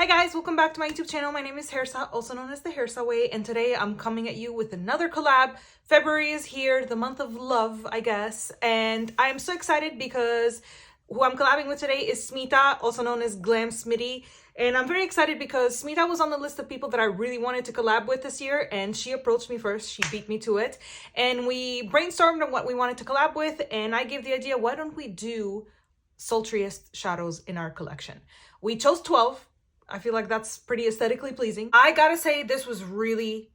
Hi guys, welcome back to my YouTube channel. My name is Hairsa, also known as the Hairsa Way, and today I'm coming at you with another collab. February is here, the month of love, I guess, and I'm so excited because who I'm collabing with today is Smita, also known as Glam Smitty, and I'm very excited because Smita was on the list of people that I really wanted to collab with this year, and she approached me first. She beat me to it, and we brainstormed on what we wanted to collab with, and I gave the idea, why don't we do Sultriest shadows in our collection? We chose 12. I feel like that's pretty aesthetically pleasing. I gotta say, this was really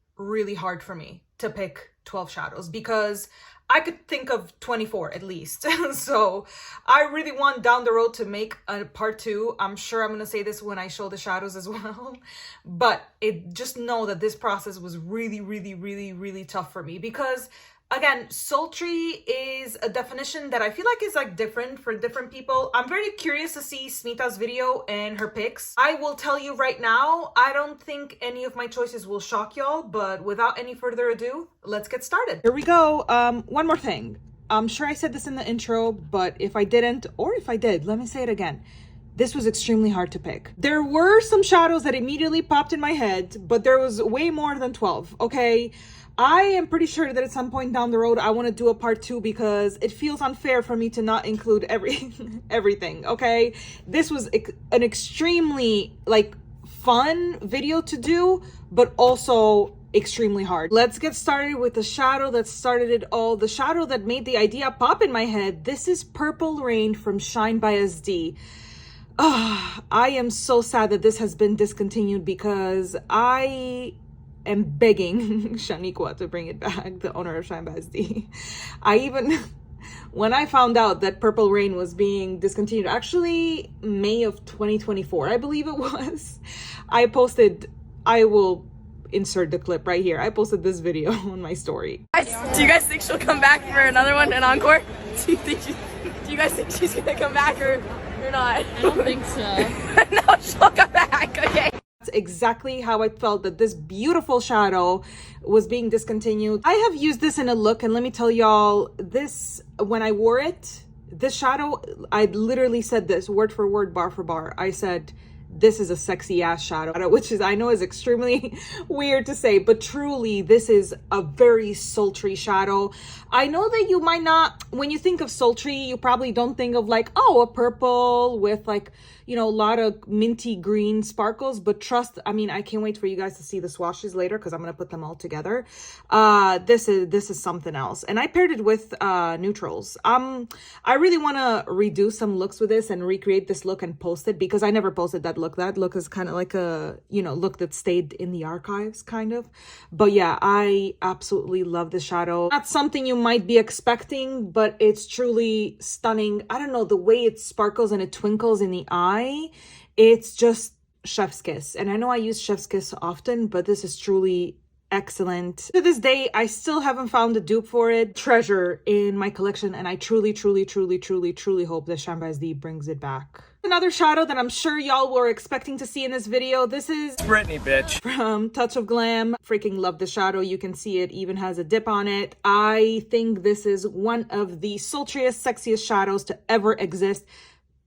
hard for me to pick 12 shadows because I could think of 24 at least. So I really want down the road to make a part 2. I'm sure I'm gonna say this when I show the shadows as well. But just know that this process was really tough for me because, again, sultry is a definition that I feel like is like different for different people. I'm very curious to see Smita's video and her picks. I will tell you right now, I don't think any of my choices will shock y'all, but without any further ado, let's get started. Here we go. One more thing. I'm sure I said this in the intro, but if I didn't, or if I did, let me say it again. This was extremely hard to pick. There were some shadows that immediately popped in my head, but there was way more than 12, okay? I am pretty sure that at some point down the road, I want to do a part 2 because it feels unfair for me to not include everything, okay? This was an extremely, like, fun video to do, but also extremely hard. Let's get started with the shadow that started it all, the shadow that made the idea pop in my head. This is Purple Rain from Shine by SD. I am so sad that this has been discontinued because I am begging Shaniqua to bring it back, the owner of Shine by SD. When I found out that Purple Rain was being discontinued, actually May of 2024, I believe it was, I will insert the clip right here. I posted this video on my story. Do you guys think she'll come back for another one, an encore? Do you guys think she's gonna come back or not? I don't think so. No, she'll come back, okay. That's exactly how I felt that this beautiful shadow was being discontinued. I have used this in a look, and let me tell y'all, this, when I wore it, this shadow, I literally said this word for word, bar for bar. I said, this is a sexy ass shadow, which is, I know, is extremely weird to say, but truly this is a very sultry shadow. I know that you might not, when you think of sultry, you probably don't think of like, oh, a purple with like, you know, a lot of minty green sparkles, but trust, I mean, I can't wait for you guys to see the swatches later because I'm going to put them all together. This is something else. And I paired it with neutrals. I really want to redo some looks with this and recreate this look and post it because I never posted that look. That look is kind of like a, you know, look that stayed in the archives kind of. But yeah, I absolutely love this shadow. Not something you might be expecting, but it's truly stunning. I don't know, the way it sparkles and it twinkles in the eye, it's just chef's kiss. And I know I use chef's kiss often, but this is truly excellent. To this day, I still haven't found a dupe for it. Treasure in my collection, and I truly hope that Shine by SD brings it back. Another shadow that I'm sure y'all were expecting to see in this video. This is Britney, bitch. From Touch of Glam. Freaking love the shadow. You can see it even has a dip on it. I think this is one of the sultriest, sexiest shadows to ever exist.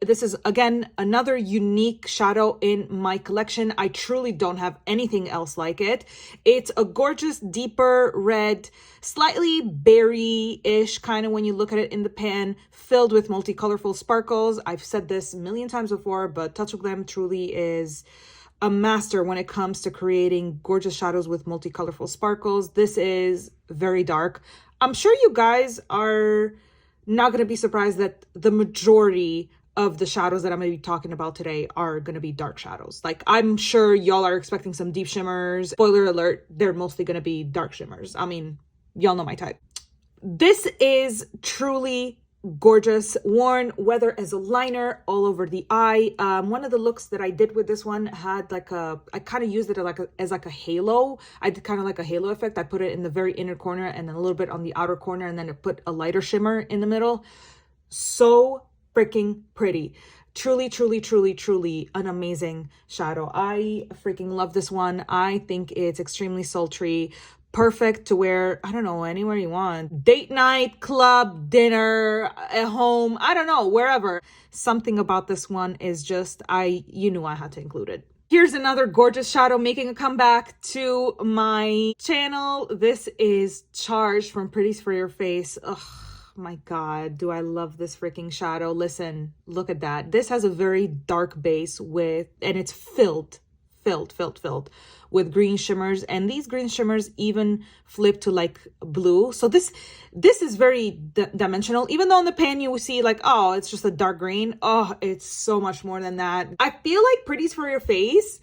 This is, again, another unique shadow in my collection. I truly don't have anything else like it. It's a gorgeous, deeper red, slightly berry-ish kind of when you look at it in the pan, filled with multicolorful sparkles. I've said this a million times before, but Touch of Glam truly is a master when it comes to creating gorgeous shadows with multicolorful sparkles. This is very dark. I'm sure you guys are not going to be surprised that the majority of the shadows that I'm going to be talking about today are going to be dark shadows. Like, I'm sure y'all are expecting some deep shimmers. Spoiler alert, they're mostly going to be dark shimmers. I mean, y'all know my type. This is truly gorgeous, worn whether as a liner all over the eye. One of the looks that I did with this one had like I kind of used it as like a halo. I did kind of like a halo effect. I put it in the very inner corner and then a little bit on the outer corner, and then it put a lighter shimmer in the middle. So freaking pretty. Truly an amazing shadow. I freaking love this one. I think it's extremely sultry, perfect to wear, I don't know, anywhere you want. Date night, club, dinner, at home, I don't know, wherever. Something about this one is just, you knew I had to include it. Here's another gorgeous shadow making a comeback to my channel. This is Charged from Pretties for Your Face. Oh my God, do I love this freaking shadow. Listen, look at that. This has a very dark base and it's filled with green shimmers, and these green shimmers even flip to like blue. So this is very dimensional. Even though in the pan you see like, oh, it's just a dark green. Oh, it's so much more than that. I feel like Pretties for Your Face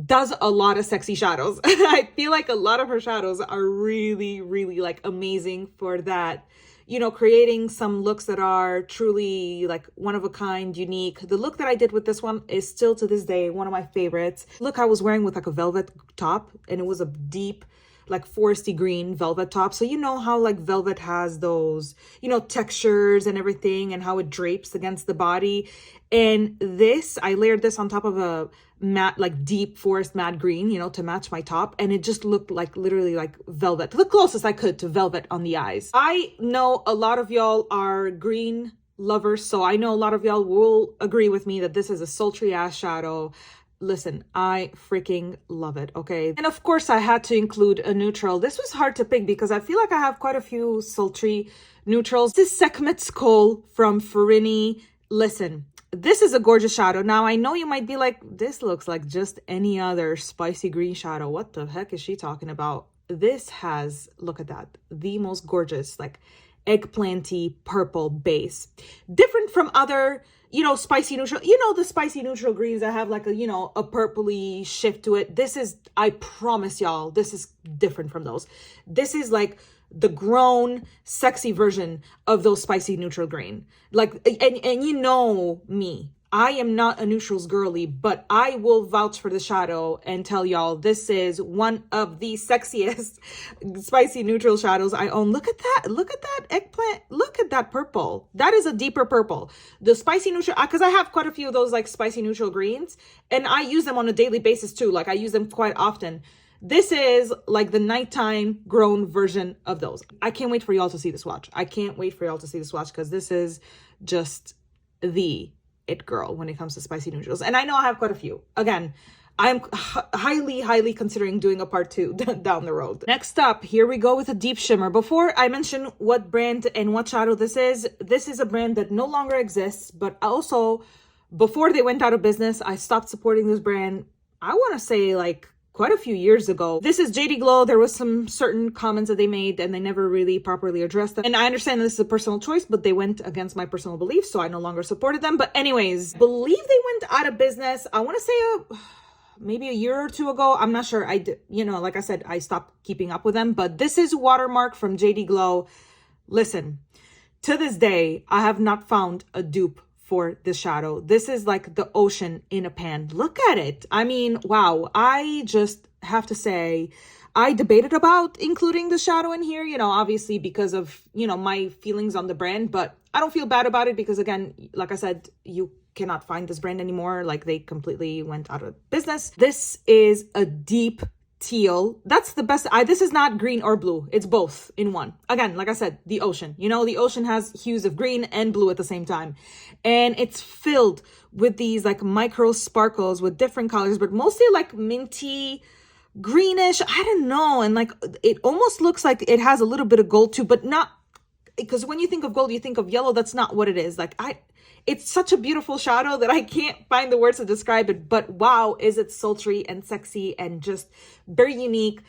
does a lot of sexy shadows. I feel like a lot of her shadows are really, really like amazing for that. You know, creating some looks that are truly like one of a kind, unique. The look that I did with this one is still to this day one of my favorites. Look, I was wearing with like a velvet top, and it was a deep like foresty green velvet top. So you know how like velvet has those, you know, textures and everything, and how it drapes against the body. And this, I layered this on top of a matte, like deep forest matte green, you know, to match my top. And it just looked like literally like velvet, the closest I could to velvet on the eyes. I know a lot of y'all are green lovers, so I know a lot of y'all will agree with me that this is a sultry ass shadow. Listen, I freaking love it, okay? And of course I had to include a neutral. This was hard to pick because I feel like I have quite a few sultry neutrals. This is Sekhmet's Kohl from Fyrinnae. Listen, this is a gorgeous shadow. Now, I know you might be like, this looks like just any other spicy green shadow. What the heck is she talking about? This has, look at that, the most gorgeous, like eggplanty purple base. Different from other, you know, spicy neutral, you know, the spicy neutral greens that have like a, you know, a purpley shift to it. This is, I promise y'all, this is different from those. This is like the grown sexy version of those spicy neutral green. Like, and you know me, I am not a neutrals girly, but I will vouch for the shadow and tell y'all this is one of the sexiest spicy neutral shadows I own. Look at that eggplant, look at that purple. That is a deeper purple. The spicy neutral, because I have quite a few of those like spicy neutral greens, and I use them on a daily basis too. Like I use them quite often. This is like the nighttime grown version of those. I can't wait for y'all to see the swatch. I can't wait for y'all to see the swatch because this is just the it girl when it comes to spicy neutrals. And I know I have quite a few. Again, I'm highly considering doing a part 2 down the road. Next up, here we go with a deep shimmer. Before I mention what brand and what shadow this is a brand that no longer exists, but also before they went out of business, I stopped supporting this brand, I want to say like quite a few years ago. This is JD Glow. There was some certain comments that they made and they never really properly addressed them. And I understand this is a personal choice, but they went against my personal beliefs, so I no longer supported them. But anyways, believe they went out of business, I want to say maybe a year or two ago. I'm not sure. You know, like I said, I stopped keeping up with them. But this is Watermark from JD Glow. Listen, to this day, I have not found a dupe for this shadow. This is like the ocean in a pan. Look at it. I mean, wow. I just have to say, I debated about including the shadow in here, you know, obviously because of, you know, my feelings on the brand, but I don't feel bad about it because again, like I said, you cannot find this brand anymore. Like they completely went out of business. This is a deep teal. That's the best. This is not green or blue. It's both in one. Again, like I said, the ocean, you know, the ocean has hues of green and blue at the same time. And it's filled with these like micro sparkles with different colors, but mostly like minty, greenish. I don't know. And like, it almost looks like it has a little bit of gold too, but not, because when you think of gold, you think of yellow. That's not what it is. Like it's such a beautiful shadow that I can't find the words to describe it, but wow, is it sultry and sexy and just very unique.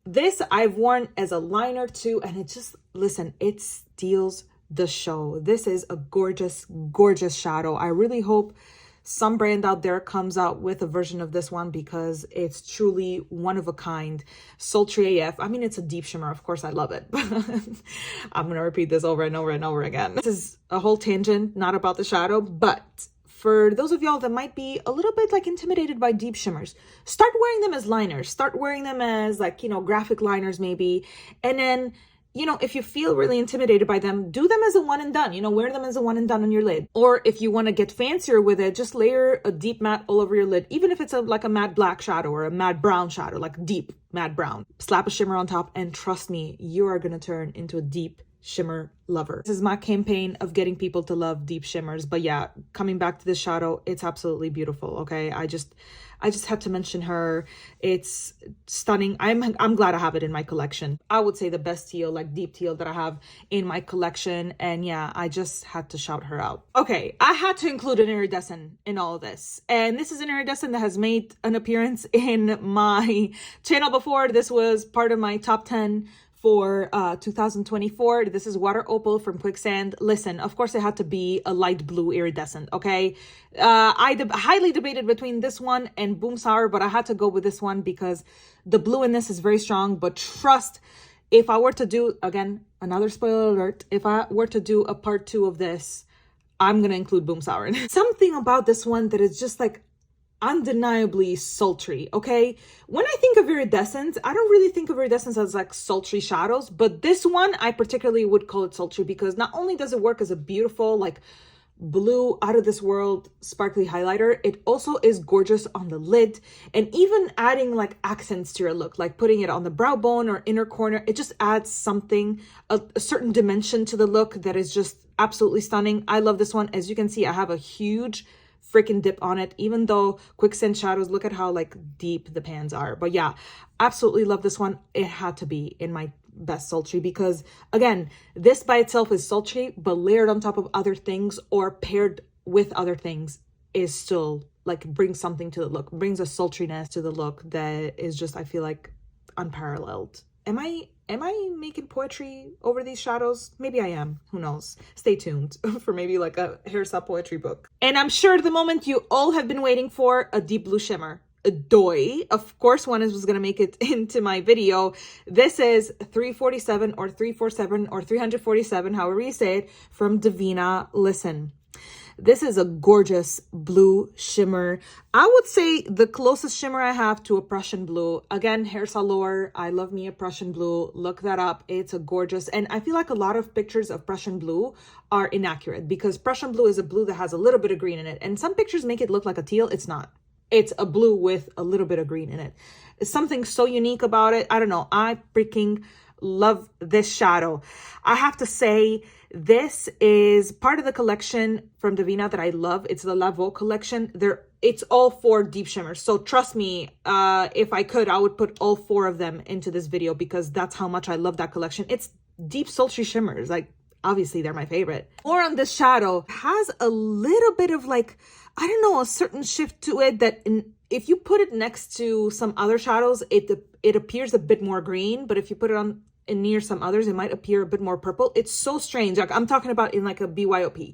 This I've worn as a liner too, and it just, listen, it steals the show. This is a gorgeous, gorgeous shadow. I really hope some brand out there comes out with a version of this one because it's truly one of a kind, sultry AF. I mean, it's a deep shimmer. Of course, I love it. I'm going to repeat this over and over and over again. This is a whole tangent, not about the shadow, but for those of y'all that might be a little bit like intimidated by deep shimmers, start wearing them as liners. Start wearing them as like, you know, graphic liners maybe. And then, you know, if you feel really intimidated by them, do them as a one and done, you know, wear them as a one and done on your lid. Or if you want to get fancier with it, just layer a deep matte all over your lid, even if it's like a matte black shadow or a matte brown shadow, like deep matte brown. Slap a shimmer on top and trust me, you are going to turn into a deep shimmer lover. This is my campaign of getting people to love deep shimmers. But yeah, coming back to this shadow, it's absolutely beautiful. Okay, I just had to mention her. It's stunning. I'm glad I have it in my collection. I would say the best teal, like deep teal, that I have in my collection. And yeah, I just had to shout her out. Okay, I had to include an iridescent in all of this. And this is an iridescent that has made an appearance in my channel before. This was part of my top 10 for 2024. This is Water Opal from Quicksand. Listen, of course it had to be a light blue iridescent, okay? I highly debated between this one and Boom Sour, but I had to go with this one because the blue in this is very strong. But trust, if I were to do, again, another spoiler alert, if I were to do a part 2 of this, I'm gonna include Boom Sour in it. Something about this one that is just like undeniably sultry, okay? When I think of iridescence, I don't really think of iridescence as like sultry shadows, but this one I particularly would call it sultry because not only does it work as a beautiful like blue out of this world sparkly highlighter, it also is gorgeous on the lid, and even adding like accents to your look, like putting it on the brow bone or inner corner, it just adds something, a certain dimension to the look that is just absolutely stunning. I love this one. As you can see, I have a huge freaking dip on it, even though Quicksand shadows, look at how like deep the pans are. But yeah, absolutely love this one. It had to be in my best sultry because again, this by itself is sultry, but layered on top of other things or paired with other things is still like brings something to the look, brings a sultriness to the look that is just, I feel like, unparalleled. Am I making poetry over these shadows? Maybe I am. Who knows? Stay tuned for maybe like a hairstyle poetry book. And I'm sure the moment you all have been waiting for, a deep blue shimmer. Doy. Of course, one was going to make it into my video. This is 347 or 347 or 347, however you say it, from Devinah. Listen. This is a gorgeous blue shimmer. I would say the closest shimmer I have to a Prussian blue. Again, hair salor. I love me a Prussian blue. Look that up. It's a gorgeous. And I feel like a lot of pictures of Prussian blue are inaccurate because Prussian blue is a blue that has a little bit of green in it. And some pictures make it look like a teal. It's not. It's a blue with a little bit of green in it. It's something so unique about it. I don't know. I freaking love this shadow. I have to say, this is part of the collection from Devinah that I love. It's the Lavo collection. It's all 4 deep shimmers. So trust me, if I could, I would put all 4 of them into this video because that's how much I love that collection. It's deep sultry shimmers. Like, obviously they're my favorite. More on this shadow. It has a little bit of like, I don't know, a certain shift to it that if you put it next to some other shadows, it appears a bit more green. But if you put it on and near some others, it might appear a bit more purple. It's so strange. Like I'm talking about in like a BYOP.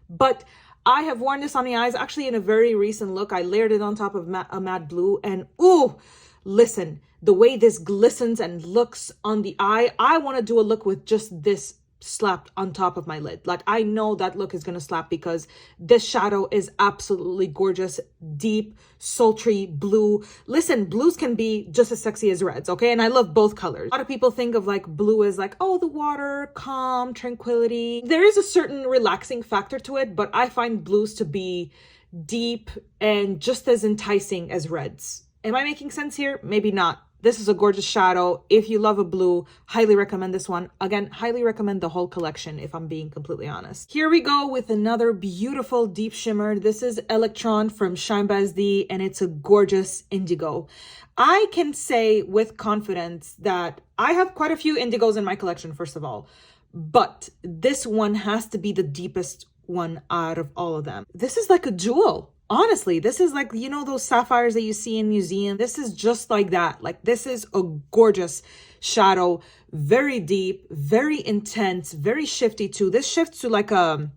But I have worn this on the eyes actually in a very recent look. I layered it on top of a matte blue, and ooh, listen, the way this glistens and looks on the eye, I want to do a look with just this slapped on top of my lid. Like I know that look is gonna slap because this shadow is absolutely gorgeous, deep, sultry blue. Listen, blues can be just as sexy as reds, okay? And I love both colors. A lot of people think of like blue as like, oh, the water, calm, tranquility. There is a certain relaxing factor to it, but I find blues to be deep and just as enticing as reds. Am I making sense here? Maybe not. This is a gorgeous shadow. If you love a blue, highly recommend this one. Again, highly recommend the whole collection if I'm being completely honest. Here we go with another beautiful deep shimmer. This is Electron from Shine by SD, and it's a gorgeous indigo. I can say with confidence that I have quite a few indigos in my collection, first of all, but this one has to be the deepest one out of all of them. This is like a jewel. Honestly, this is like, you know, those sapphires that you see in museums. This is just like that. Like this is a gorgeous shadow, very deep, very intense, very shifty too. This shifts to like a,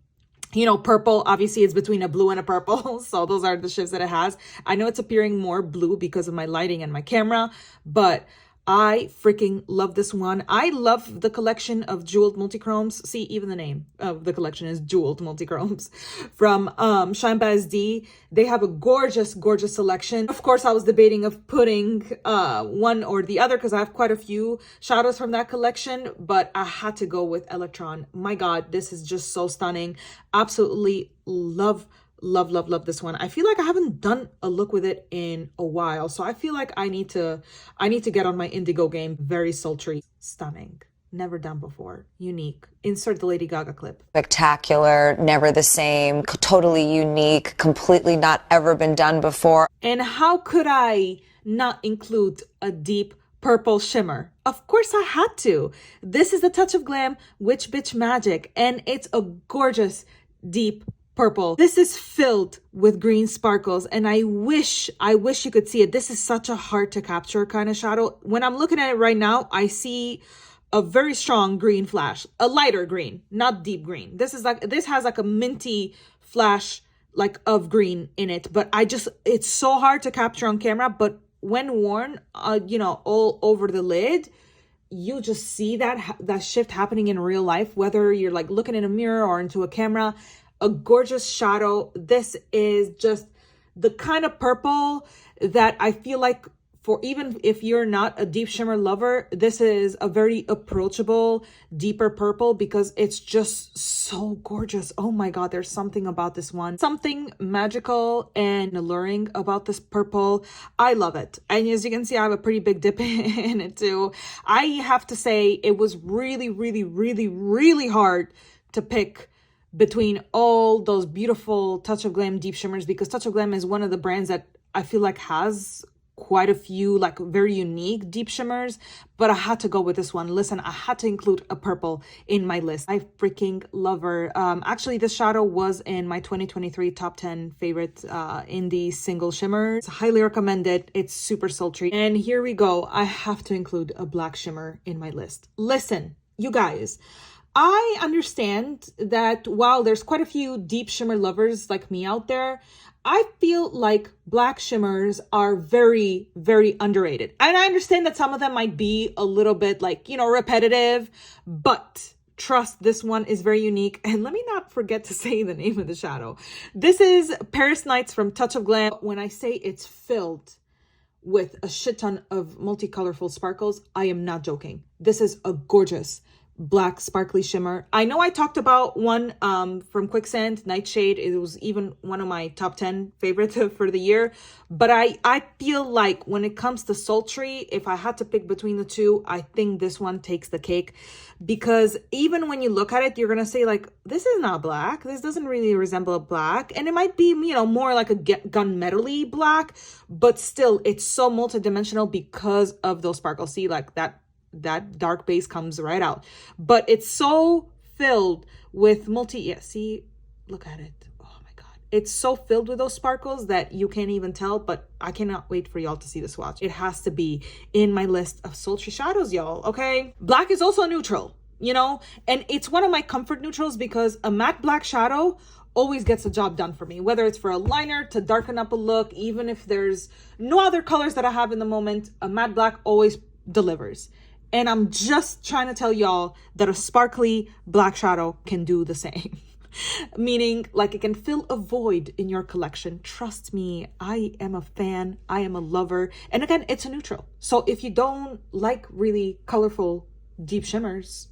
you know, purple. Obviously it's between a blue and a purple. So those are the shifts that it has. I know it's appearing more blue because of my lighting and my camera, but I freaking love this one. I love the collection of jeweled multichromes. See, even the name of the collection is jeweled multichromes from Shine by SD. They have a gorgeous, gorgeous selection. Of course, I was debating of putting one or the other because I have quite a few shadows from that collection, but I had to go with Electron. My God, this is just so stunning. Absolutely love this one. I feel like I haven't done a look with it in a while, so I feel like I need to get on my indigo game. Very sultry, stunning. never done before. Unique. Insert the Lady Gaga clip. Spectacular, never the same, totally unique, completely not ever been done before. And how could I not include a deep purple shimmer? Of course I had to. This is the Touch of Glam Witch Bitch Magic, and it's a gorgeous deep purple. This is filled with green sparkles, and I wish you could see it. This is such a hard to capture kind of shadow. When I'm looking at it right now, I see a very strong green flash, a lighter green, not deep green. This has like a minty flash like of green in it, but it's so hard to capture on camera, but when worn, you know, all over the lid, you just see that shift happening in real life, whether you're like looking in a mirror or into a camera. A gorgeous shadow. This is just the kind of purple that I feel like, for even if you're not a deep shimmer lover, this is a very approachable, deeper purple because it's just so gorgeous. Oh my God, there's something about this one. Something magical and alluring about this purple. I love it. And as you can see, I have a pretty big dip in it too. I have to say it was really, really, really, really hard to pick between all those beautiful Touch of Glam deep shimmers, because Touch of Glam is one of the brands that I feel like has quite a few like very unique deep shimmers, but I had to go with this one. Listen, I had to include a purple in my list. I freaking love her. Actually, this shadow was in my 2023 top 10 favorite in the single shimmers. Highly recommend it. It's super sultry. And here we go. I have to include a black shimmer in my list. Listen, you guys, I understand that while there's quite a few deep shimmer lovers like me out there, I feel like black shimmers are very, very underrated. And I understand that some of them might be a little bit like, you know, repetitive, but trust, this one is very unique. And let me not forget to say the name of the shadow. This is Paris Nights from Touch of Glam. When I say it's filled with a shit ton of multicolorful sparkles, I am not joking. This is a gorgeous black sparkly shimmer. I know I talked about one from Quicksand, Nightshade. It was even one of my top 10 favorites for the year. But I feel like when it comes to sultry, if I had to pick between the two, I think this one takes the cake. Because even when you look at it, you're going to say like, this is not black. This doesn't really resemble a black. And it might be, you know, more like a gunmetal-y black. But still, it's so multidimensional because of those sparkles. See, like that dark base comes right out, but it's so filled with see, look at it. Oh my God, it's so filled with those sparkles that you can't even tell. But I cannot wait for y'all to see the swatch. It has to be in my list of sultry shadows, y'all. Okay, black is also a neutral, you know, and it's one of my comfort neutrals because a matte black shadow always gets the job done for me, whether it's for a liner to darken up a look. Even if there's no other colors that I have in the moment, a matte black always delivers. And I'm just trying to tell y'all that a sparkly black shadow can do the same. Meaning, like, it can fill a void in your collection. Trust me, I am a fan. I am a lover. And again, it's a neutral. So if you don't like really colorful deep shimmers,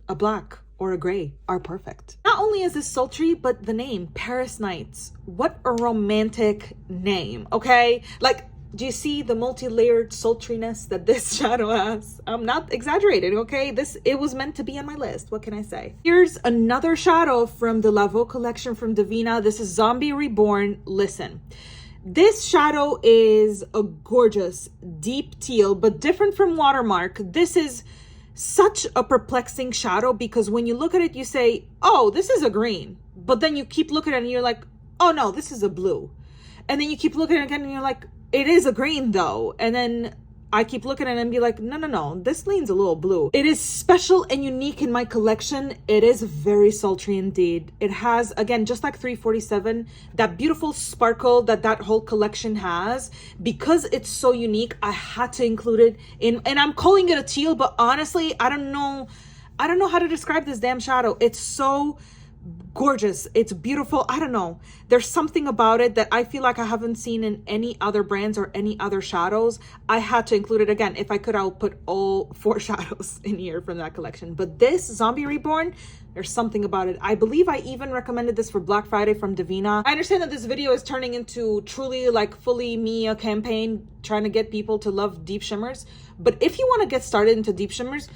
a black or a gray are perfect. Not only is this sultry, but the name, Paris Nights. What a romantic name, okay? Like, do you see the multi-layered sultriness that this shadow has? I'm not exaggerating, okay? It was meant to be on my list. What can I say? Here's another shadow from the Laveau collection from Devinah. This is Zombie Reborn. Listen, this shadow is a gorgeous deep teal, but different from Watermark. This is such a perplexing shadow because when you look at it, you say, oh, this is a green. But then you keep looking at it and you're like, oh no, this is a blue. And then you keep looking at it again and you're like, it is a green though. And then I keep looking at it and be like, no, this leans a little blue. It is special and unique in my collection. It is very sultry indeed. It has, again, just like 347, that beautiful sparkle that whole collection has. Because it's so unique, I had to include it in, and I'm calling it a teal, but honestly, I don't know how to describe this damn shadow. It's so gorgeous. It's beautiful. I don't know. There's something about it that I feel like I haven't seen in any other brands or any other shadows. I had to include it again. If I could, I'll put all 4 shadows in here from that collection. But this Zombie Reborn, there's something about it. I believe I even recommended this for Black Friday from Devinah. I understand that this video is turning into truly like fully me a campaign trying to get people to love deep shimmers. But if you want to get started into deep shimmers,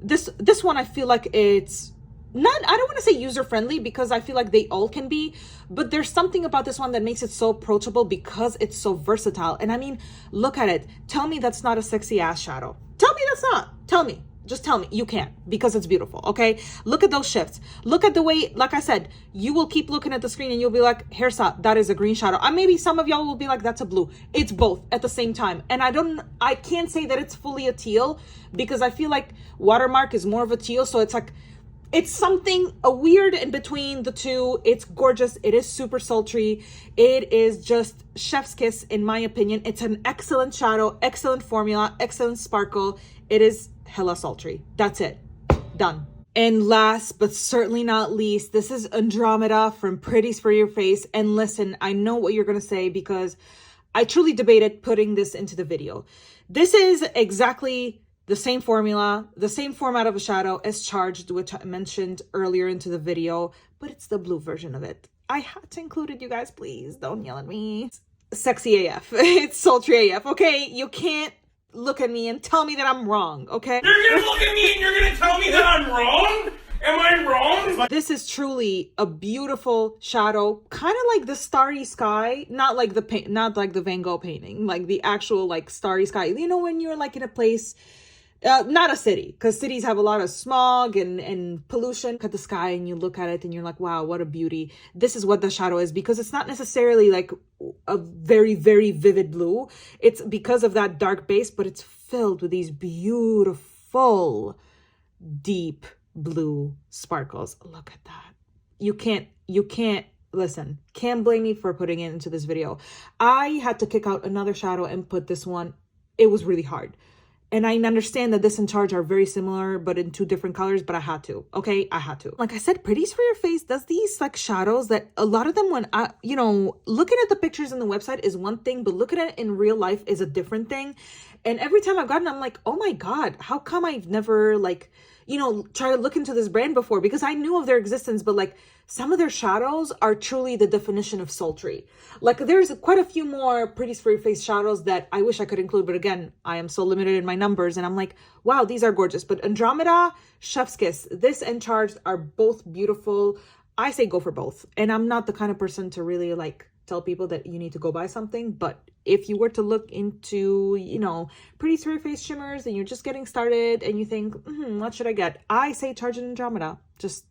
This one, I feel like it's not, I don't want to say user friendly because I feel like they all can be, but there's something about this one that makes it so approachable because it's so versatile. And I mean, look at it. Tell me that's not a sexy ass shadow. Tell me that's not. Tell me. Just tell me. You can't, because it's beautiful. Okay, look at those shifts. Look at the way, like I said, you will keep looking at the screen and you'll be like, Hersa, that is a green shadow. Maybe some of y'all will be like, that's a blue. It's both at the same time. And I can't say that it's fully a teal because I feel like Watermark is more of a teal. So it's like, it's something a weird in between the two. It's gorgeous. It is super sultry. It is just chef's kiss in my opinion. It's an excellent shadow, excellent formula, excellent sparkle. It is hella sultry. That's it. Done. And last but certainly not least, this is Andromeda from Pretties for Your Face. And listen, I know what you're going to say because I truly debated putting this into the video. This is exactly the same formula, the same format of a shadow as Charged, which I mentioned earlier into the video, but it's the blue version of it. I had to include it, you guys. Please don't yell at me. It's sexy AF. It's sultry AF, okay? You can't look at me and tell me that I'm wrong, okay? You're gonna look at me and you're gonna tell me that I'm wrong? Am I wrong? This is truly a beautiful shadow, kind of like the starry sky, not like the Van Gogh painting, like the actual like starry sky. You know, when you're like in a place, not a city, because cities have a lot of smog and pollution. Look at the sky and you look at it and you're like, wow, what a beauty. This is what the shadow is, because it's not necessarily like a very, very vivid blue. It's because of that dark base, but it's filled with these beautiful, deep blue sparkles. Look at that. You can't listen, can't blame me for putting it into this video. I had to kick out another shadow and put this one. It was really hard. And I understand that this and Charge are very similar, but in two different colors, but I had to, okay? I had to. Like I said, Pretties for Your Face does these like shadows that a lot of them, when I, you know, looking at the pictures on the website is one thing, but looking at it in real life is a different thing. And every time I've gotten, I'm like, oh my God, how come I've never like, you know, try to look into this brand before, because I knew of their existence, but like some of their shadows are truly the definition of sultry. Like there's quite a few more Pretties for Your Face shadows that I wish I could include, but again, I am so limited in my numbers and I'm like, wow, these are gorgeous. But Andromeda, chef's kiss, this and Charged are both beautiful. I say go for both. And I'm not the kind of person to really like tell people that you need to go buy something, but if you were to look into, you know, Pretties for Your Face shimmers and you're just getting started and you think, what should I get? I say Charged and Andromeda. Just,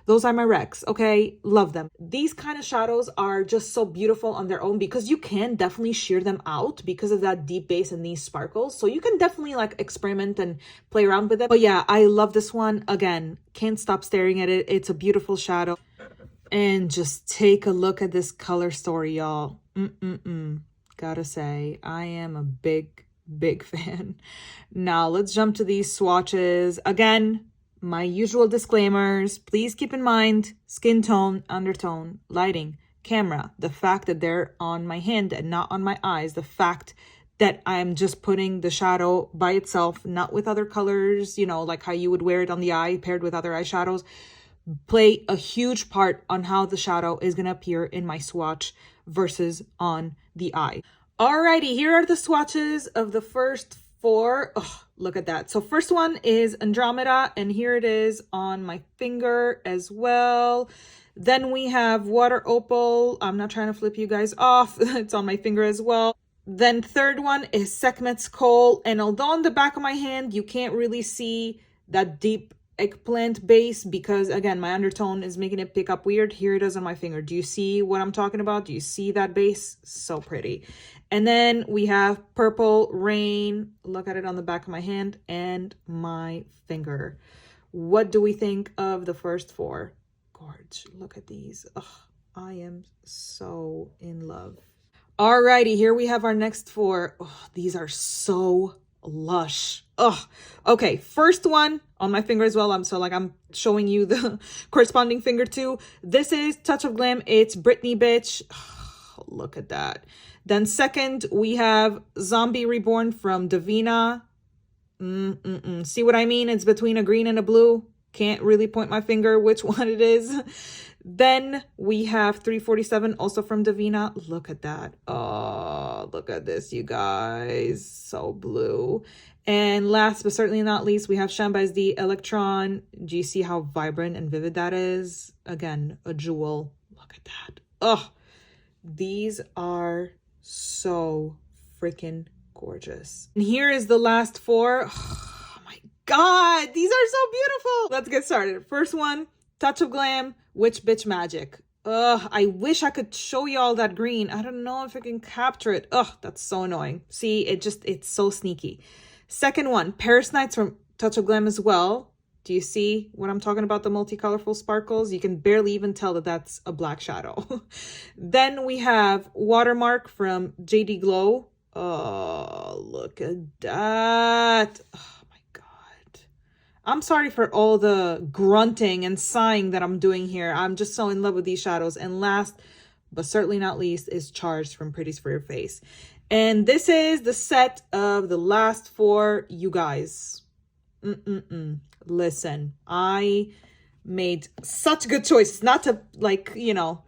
those are my recs, okay? Love them. These kind of shadows are just so beautiful on their own because you can definitely sheer them out because of that deep base and these sparkles. So you can definitely like experiment and play around with it. But yeah, I love this one. Again, can't stop staring at it. It's a beautiful shadow. And just take a look at this color story, y'all. Gotta say, I am a big fan. Now let's jump to these swatches. Again, my usual disclaimers. Please keep in mind skin tone, undertone, lighting, camera, the fact that they're on my hand and not on my eyes, the fact that I'm just putting the shadow by itself, not with other colors, you know, like how you would wear it on the eye paired with other eyeshadows, play a huge part on how the shadow is going to appear in my swatch versus on the eye. Alrighty, here are the swatches of the first four. Oh, look at that. So first one is Andromeda, and here it is on my finger as well. Then we have Water Opal. I'm not trying to flip you guys off. It's on my finger as well. Then third one is Sekhmet's Kohl, and although on the back of my hand you can't really see that deep eggplant base because again my undertone is making it pick up weird, here it is on my finger. Do you see what I'm talking about? Do you see that base? So pretty. And then we have Purple Rain. Look at it on the back of my hand and my finger. What do we think of the first four? Gorge. Look at these. Ugh, I am so in love. Alrighty, here we have our next four. Oh, these are so lush. Oh, okay. First one on my finger as well. I'm showing you the corresponding finger too. This is Touch of Glam. It's Britney Bitch. Oh, look at that. Then second, we have Zombie Reborn from Devinah. See what I mean? It's between a green and a blue. Can't really point my finger which one it is. Then we have 347, also from Devinah. Look at that. Oh, look at this, you guys. So blue. And last but certainly not least, we have Shine by SD Electron. Do you see how vibrant and vivid that is? Again, a jewel. Look at that. Oh, these are so freaking gorgeous. And here is the last four. Oh my God, these are so beautiful. Let's get started. First one, Touch of Glam, Witch Bitch Magic. Ugh, I wish I could show y'all that green. I don't know if I can capture it. Ugh, that's so annoying. See, it's so sneaky. Second one, Paris Nights from Touch of Glam as well. Do you see what I'm talking about, the multicolorful sparkles? You can barely even tell that that's a black shadow. Then we have Watermark from JD Glow. Oh, look at that. Oh my God. I'm sorry for all the grunting and sighing that I'm doing here. I'm just so in love with these shadows. And last, but certainly not least, is Charged from Pretties for Your Face. And this is the set of the last four, you guys. Listen, I made such good choices. Not to, like, you know,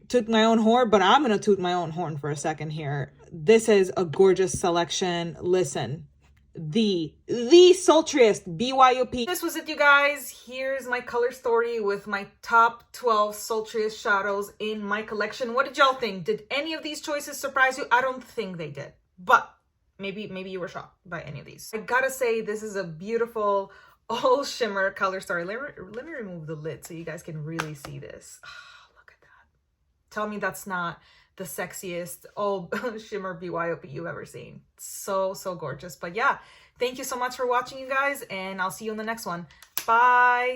toot my own horn, but I'm gonna toot my own horn for a second here. This is a gorgeous selection. Listen, the sultriest BYOP. This was it, you guys. Here's my color story with my top 12 sultriest shadows in my collection. What did y'all think? Did any of these choices surprise you? I don't think they did, but maybe you were shocked by any of these. I gotta say, this is a beautiful all shimmer color story. Let me remove the lid so you guys can really see this. Oh, look at that. Tell me that's not the sexiest all shimmer BYOP you've ever seen. So gorgeous. But yeah, thank you so much for watching, you guys, and I'll see you in the next one. Bye.